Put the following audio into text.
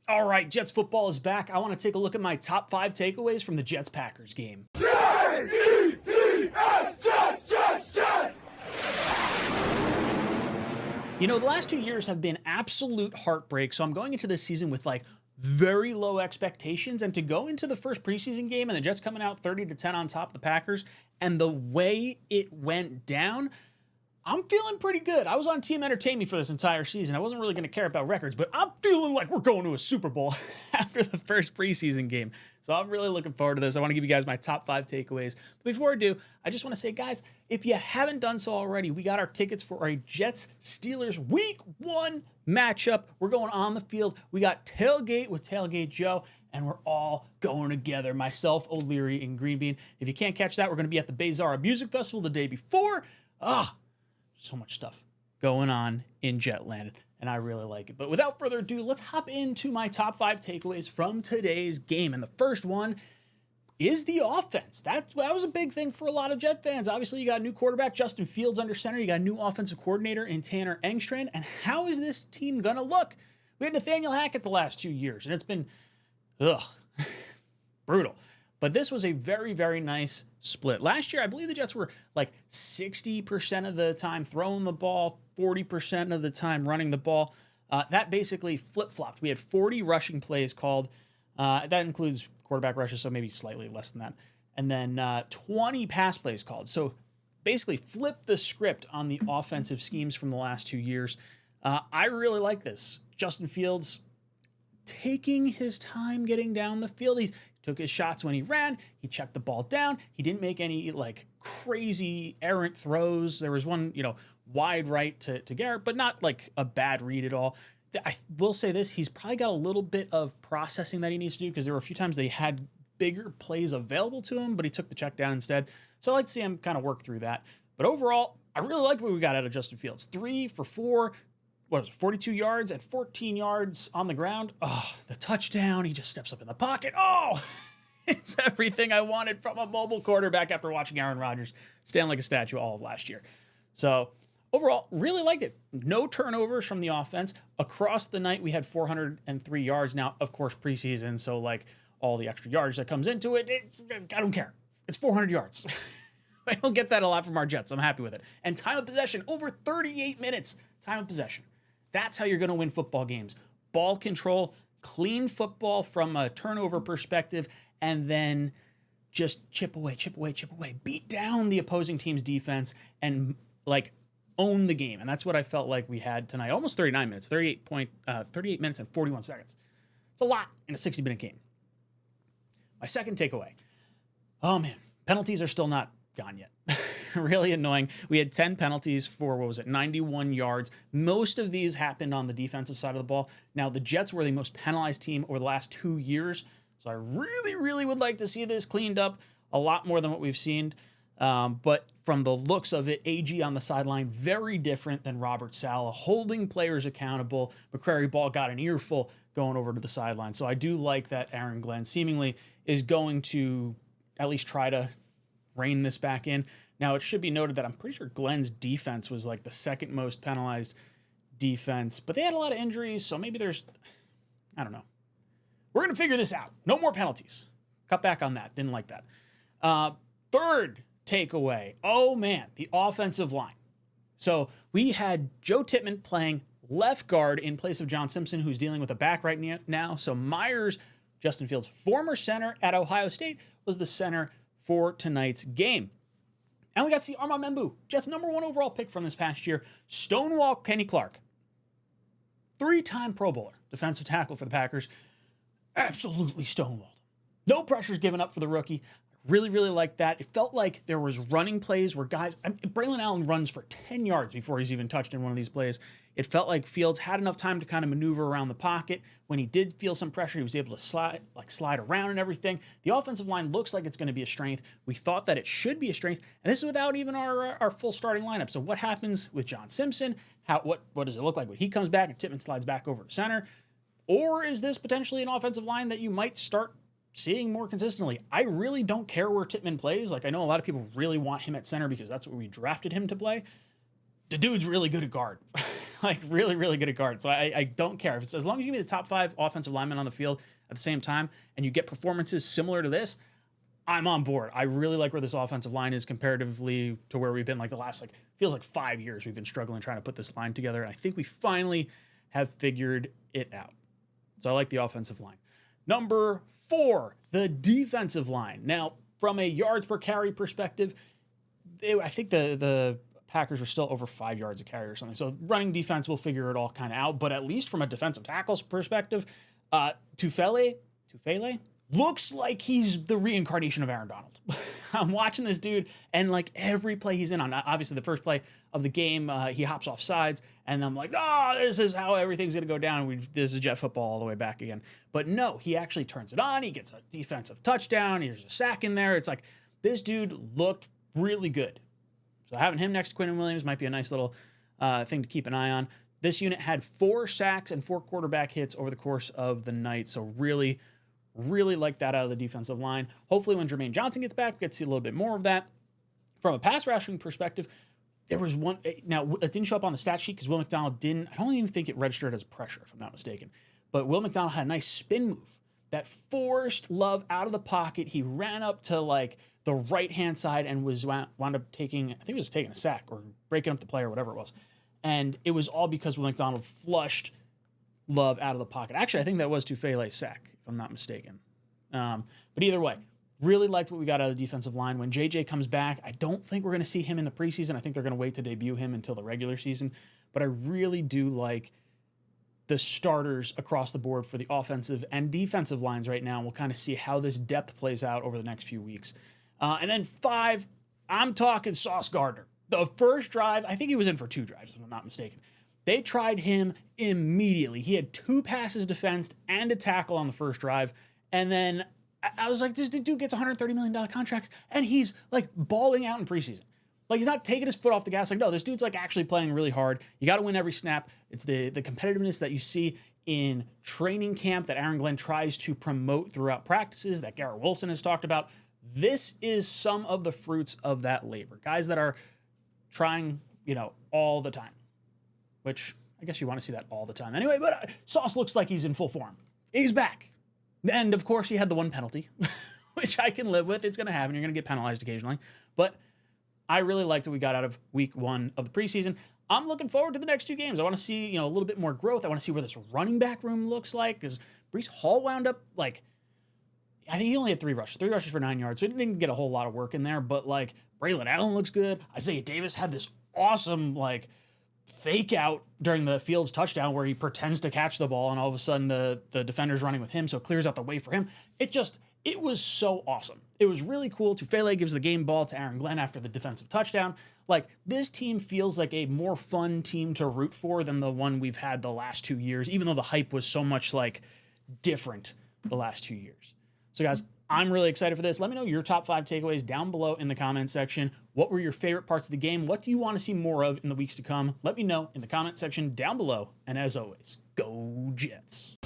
All right, Jets football is back. I want to take a look at my top 5 takeaways from the Jets-Packers game. Jets, Jets, Jets! You know, the last 2 years have been absolute heartbreak, so I'm going into this season with very low expectations, and to go into the first preseason game and the Jets coming out 30-10 on top of the Packers, and the way it went down, I'm feeling pretty good. I was on Team Entertain Me for this entire season. I wasn't really going to care about records, but I'm feeling like we're going to a Super Bowl after the first preseason game. So I'm really looking forward to this. I want to give you guys my top 5 takeaways. But before I do, I just want to say, guys, if you haven't done so already, we got our tickets for a Jets-Steelers Week 1 matchup. We're going on the field. We got Tailgate with Tailgate Joe, and we're all going together. Myself, O'Leary, and Green Bean. If you can't catch that, we're going to be at the 𝐍𝐍𝑠 Music Festival the day before. So much stuff going on in Jetland, and I really like it. But without further ado, let's hop into my top 5 takeaways from today's game. And the first one is the offense. That was a big thing for a lot of Jet fans. Obviously, you got a new quarterback, Justin Fields, under center. You got a new offensive coordinator in 𝐀𝐟𝐟𝐢𝐥𝐢𝐚. And how is this team going to look? We had Nathaniel Hackett the last 2 years, and it's been, brutal. But this was a very, very nice split. Last year, I believe the Jets were 60% of the time throwing the ball, 40% of the time running the ball. That basically flip-flopped. We had 40 rushing plays called. That includes quarterback rushes, so maybe slightly less than that. And then 20 pass plays called. So basically flip the script on the offensive schemes from the last 2 years. I really like this. Justin Fields taking his time getting down the field. He took his shots when he ran. He checked the ball down. He didn't make any crazy errant throws. There was one, wide right to Garrett, but not a bad read at all. I will say this, he's probably got a little bit of processing that he needs to do, because there were a few times that he had bigger plays available to him, but he took the check down instead. So I like to see him kind of work through that. But overall, I really like what we got out of Justin Fields. 3 for 4. 42 yards and 14 yards on the ground. The touchdown. He just steps up in the pocket. It's everything I wanted from a mobile quarterback after watching Aaron Rodgers stand like a statue all of last year. So overall, really liked it. No turnovers from the offense. Across the night, we had 403 yards. Now, of course, preseason, so all the extra yards that comes into it, I don't care. It's 400 yards. I don't get that a lot from our Jets. I'm happy with it. And time of possession, over 38 minutes. Time of possession. That's how you're going to win football games. Ball control, clean football from a turnover perspective, and then just chip away, beat down the opposing team's defense, and own the game. And that's what I felt like we had tonight. Almost 39 minutes, 38 minutes and 41 seconds. It's a lot in a 60-minute game. My second takeaway. Oh man, penalties are still not gone yet. Really annoying. We had 10 penalties for, 91 yards. Most of these happened on the defensive side of the ball. Now, the Jets were the most penalized team over the last 2 years, so I really, really would like to see this cleaned up a lot more than what we've seen. But from the looks of it, AG on the sideline, very different than Robert Saleh, holding players accountable. McCrary Ball got an earful going over to the sideline. So I do like that Aaron Glenn seemingly is going to at least try to rein this back in. Now, it should be noted that I'm pretty sure Glenn's defense was the second most penalized defense, but they had a lot of injuries, so maybe I don't know. We're going to figure this out. No more penalties. Cut back on that. Didn't like that. Third takeaway. Oh, man, the offensive line. So we had Joe Tippmann playing left guard in place of John Simpson, who's dealing with a back right now. So Myers, Justin Fields' former center at Ohio State, was the center for tonight's game. And we got to see Armand Membou, Jets' #1 overall pick from this past year. Stonewall Kenny Clark, 3-time Pro Bowler, defensive tackle for the Packers. Absolutely stonewalled. No pressures given up for the rookie. Really, really liked that. It felt like there was running plays where Braylon Allen runs for 10 yards before he's even touched in one of these plays. It felt like Fields had enough time to kind of maneuver around the pocket. When he did feel some pressure, he was able to slide around and everything. The offensive line looks like it's going to be a strength. We thought that it should be a strength, and this is without even our full starting lineup. So what happens with John Simpson? What does it look like when he comes back and Tippmann slides back over to center? Or is this potentially an offensive line that you might start seeing more consistently? I really don't care where Tippmann plays. I know a lot of people really want him at center because that's what we drafted him to play. The dude's really good at guard. like really, really good at guard. So I don't care. As long as you give me the top 5 offensive linemen on the field at the same time and you get performances similar to this, I'm on board. I really like where this offensive line is comparatively to where we've been like the last, like, feels like 5 years we've been struggling trying to put this line together. And I think we finally have figured it out. So I like the offensive line. Number 4, the defensive line. Now, from a yards per carry perspective, I think the Packers are still over 5 yards a carry or something. So running defense will figure it all kind of out. But at least from a defensive tackles perspective, 𝐿𝐿𝐄𝐄 looks like he's the reincarnation of Aaron Donald. I'm watching this dude, and like every play he's in on, obviously the first play of the game, he hops off sides, and I'm like, oh, this is how everything's going to go down. This is jet football all the way back again. But no, he actually turns it on. He gets a defensive touchdown. There's a sack in there. It's like, this dude looked really good. So having him next to Quinnen Williams might be a nice little thing to keep an eye on. This unit had 4 sacks and 4 quarterback hits over the course of the night. So really like that out of the defensive line. Hopefully when Jermaine Johnson gets back, we get to see a little bit more of that. From a pass rushing perspective, there was one, now it didn't show up on the stat sheet because Will McDonald didn't, I don't even think it registered as pressure, if I'm not mistaken. But Will McDonald had a nice spin move that forced Love out of the pocket. He ran up to like the right-hand side and wound up taking, I think it was taking a sack or breaking up the play or whatever it was. And it was all because Will McDonald flushed Love out of the pocket. Actually, I think that was 𝐿𝐿𝐄𝐄 sack, if I'm not mistaken. But either way, really liked what we got out of the defensive line. When JJ comes back, I don't think we're going to see him in the preseason. I think they're going to wait to debut him until the regular season. But I really do like the starters across the board for the offensive and defensive lines right now. We'll kind of see how this depth plays out over the next few weeks. And then 5, I'm talking Sauce Gardner. The first drive, I think he was in for 2 drives, if I'm not mistaken. They tried him immediately. He had 2 passes defensed and a tackle on the first drive. And then I was like, this dude gets $130 million contracts, and he's like balling out in preseason. Like, he's not taking his foot off the gas. Like, no, this dude's like actually playing really hard. You got to win every snap. It's the competitiveness that you see in training camp that Aaron Glenn tries to promote throughout practices, that Garrett Wilson has talked about. This is some of the fruits of that labor. Guys that are trying, all the time. Which I guess you want to see that all the time. Anyway, but Sauce looks like he's in full form. He's back. And, of course, he had the 1 penalty, which I can live with. It's going to happen. You're going to get penalized occasionally. But I really liked what we got out of week 1 of the preseason. I'm looking forward to the next 2 games. I want to see, a little bit more growth. I want to see where this running back room looks like, because Breece Hall wound up, I think he only had 3 rushes. 3 rushes for 9 yards, so he didn't get a whole lot of work in there. But, Braylon Allen looks good. Isaiah Davis had this awesome, fake out during the Fields touchdown where he pretends to catch the ball and all of a sudden the defender's running with him, so it clears out the way for him. It was so awesome. It was really cool. 𝐿𝐿𝐄𝐄 gives the game ball to Aaron Glenn after the defensive touchdown. This team feels like a more fun team to root for than the one we've had the last 2 years, even though the hype was so much different the last 2 years. So guys, I'm really excited for this. Let me know your top 5 takeaways down below in the comment section. What were your favorite parts of the game? What do you want to see more of in the weeks to come? Let me know in the comment section down below. And as always, go Jets.